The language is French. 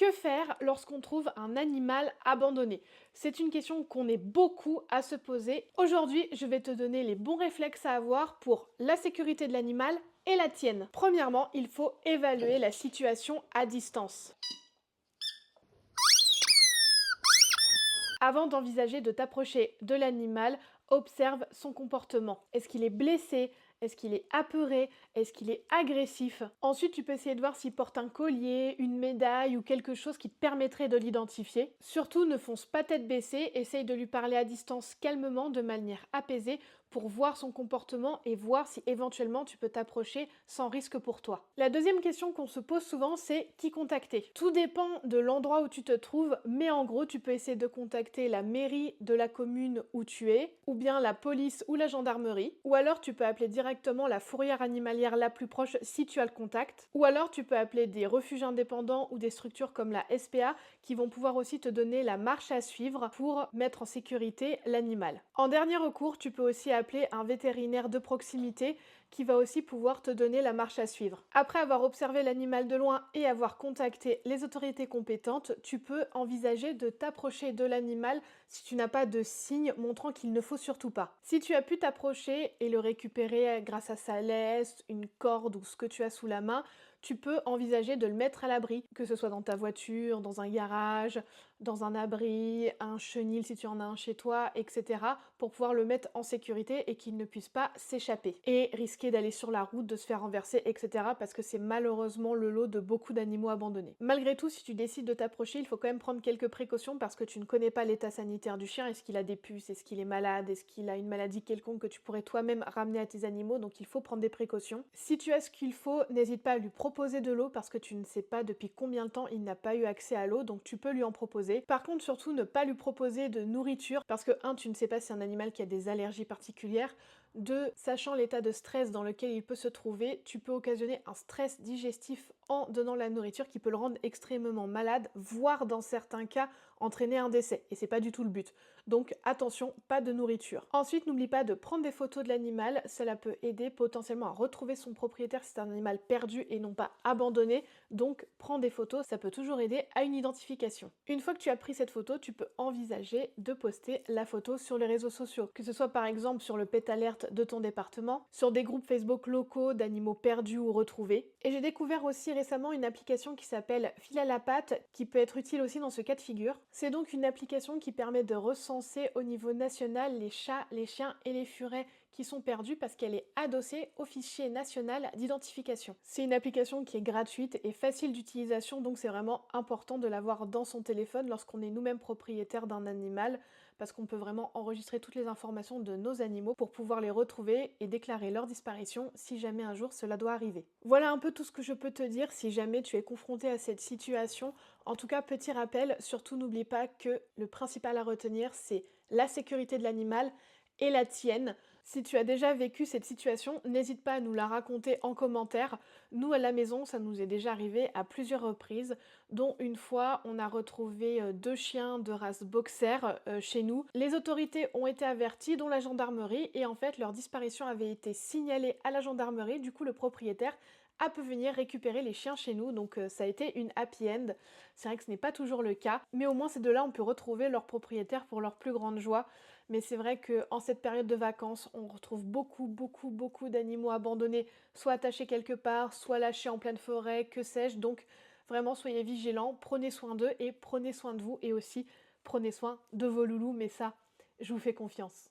Que faire lorsqu'on trouve un animal abandonné? C'est une question qu'on est beaucoup à se poser. Aujourd'hui, je vais te donner les bons réflexes à avoir pour la sécurité de l'animal et la tienne. Premièrement, il faut évaluer la situation à distance. Avant d'envisager de t'approcher de l'animal, observe son comportement. Est-ce qu'il est blessé? Est-ce qu'il est apeuré? Est-ce qu'il est agressif? Ensuite, tu peux essayer de voir s'il porte un collier, une médaille ou quelque chose qui te permettrait de l'identifier. Surtout, ne fonce pas tête baissée, essaye de lui parler à distance calmement, de manière apaisée, pour voir son comportement et voir si éventuellement tu peux t'approcher sans risque pour toi. La deuxième question qu'on se pose souvent, c'est qui contacter? Tout dépend de l'endroit où tu te trouves, mais en gros, tu peux essayer de contacter la mairie de la commune où tu es, ou bien la police ou la gendarmerie, ou alors tu peux appeler directement la fourrière animalière la plus proche si tu as le contact, ou alors tu peux appeler des refuges indépendants ou des structures comme la SPA qui vont pouvoir aussi te donner la marche à suivre pour mettre en sécurité l'animal. En dernier recours, tu peux aussi appeler un vétérinaire de proximité qui va aussi pouvoir te donner la marche à suivre. Après avoir observé l'animal de loin et avoir contacté les autorités compétentes, tu peux envisager de t'approcher de l'animal si tu n'as pas de signe montrant qu'il ne faut surtout pas. Si tu as pu t'approcher et le récupérer grâce à sa laisse, une corde ou ce que tu as sous la main, tu peux envisager de le mettre à l'abri, que ce soit dans ta voiture, dans un garage, dans un abri, un chenil si tu en as un chez toi, etc. pour pouvoir le mettre en sécurité et qu'il ne puisse pas s'échapper. Et risquer d'aller sur la route, de se faire renverser, etc. parce que c'est malheureusement le lot de beaucoup d'animaux abandonnés. Malgré tout, si tu décides de t'approcher, il faut quand même prendre quelques précautions parce que tu ne connais pas l'état sanitaire du chien. Est-ce qu'il a des puces? Est-ce qu'il est malade? Est-ce qu'il a une maladie quelconque que tu pourrais toi-même ramener à tes animaux? Donc il faut prendre des précautions. Si tu as ce qu'il faut, n'hésite pas à lui proposer de l'eau parce que tu ne sais pas depuis combien de temps il n'a pas eu accès à l'eau, donc tu peux lui en proposer. Par contre, surtout ne pas lui proposer de nourriture parce que tu ne sais pas si c'est un animal qui a des allergies particulières. 2, sachant l'état de stress dans lequel il peut se trouver, tu peux occasionner un stress digestif en donnant la nourriture qui peut le rendre extrêmement malade, voire dans certains cas entraîner un décès. Et c'est pas du tout le but. Donc attention, pas de nourriture. Ensuite, n'oublie pas de prendre des photos de l'animal, cela peut aider potentiellement à retrouver son propriétaire si c'est un animal perdu et non pas abandonné. Donc prends des photos, ça peut toujours aider à une identification. Une fois que tu as pris cette photo, tu peux envisager de poster la photo sur les réseaux sociaux, que ce soit par exemple sur le Pet Alert de ton département, sur des groupes Facebook locaux d'animaux perdus ou retrouvés. Et j'ai découvert aussi récemment une application qui s'appelle Fil à la patte, qui peut être utile aussi dans ce cas de figure. C'est donc une application qui permet de recenser au niveau national les chats, les chiens et les furets qui sont perdus parce qu'elle est adossée au fichier national d'identification. C'est une application qui est gratuite et facile d'utilisation, donc c'est vraiment important de l'avoir dans son téléphone lorsqu'on est nous-mêmes propriétaires d'un animal, parce qu'on peut vraiment enregistrer toutes les informations de nos animaux pour pouvoir les retrouver et déclarer leur disparition si jamais un jour cela doit arriver. Voilà un peu tout ce que je peux te dire si jamais tu es confronté à cette situation. En tout cas, petit rappel, surtout n'oublie pas que le principal à retenir, c'est la sécurité de l'animal et la tienne. Si tu as déjà vécu cette situation, n'hésite pas à nous la raconter en commentaire. Nous, à la maison, ça nous est déjà arrivé à plusieurs reprises, dont une fois, on a retrouvé 2 chiens de race boxer chez nous. Les autorités ont été averties, dont la gendarmerie, et en fait, leur disparition avait été signalée à la gendarmerie. Du coup, le propriétaire a pu venir récupérer les chiens chez nous, donc ça a été une happy end. C'est vrai que ce n'est pas toujours le cas, mais au moins ces deux-là, on peut retrouver leur propriétaire pour leur plus grande joie. Mais c'est vrai qu'en cette période de vacances, on retrouve beaucoup d'animaux abandonnés, soit attachés quelque part, soit lâchés en pleine forêt, que sais-je. Donc vraiment, soyez vigilants, prenez soin d'eux et prenez soin de vous, et aussi prenez soin de vos loulous, mais ça, je vous fais confiance.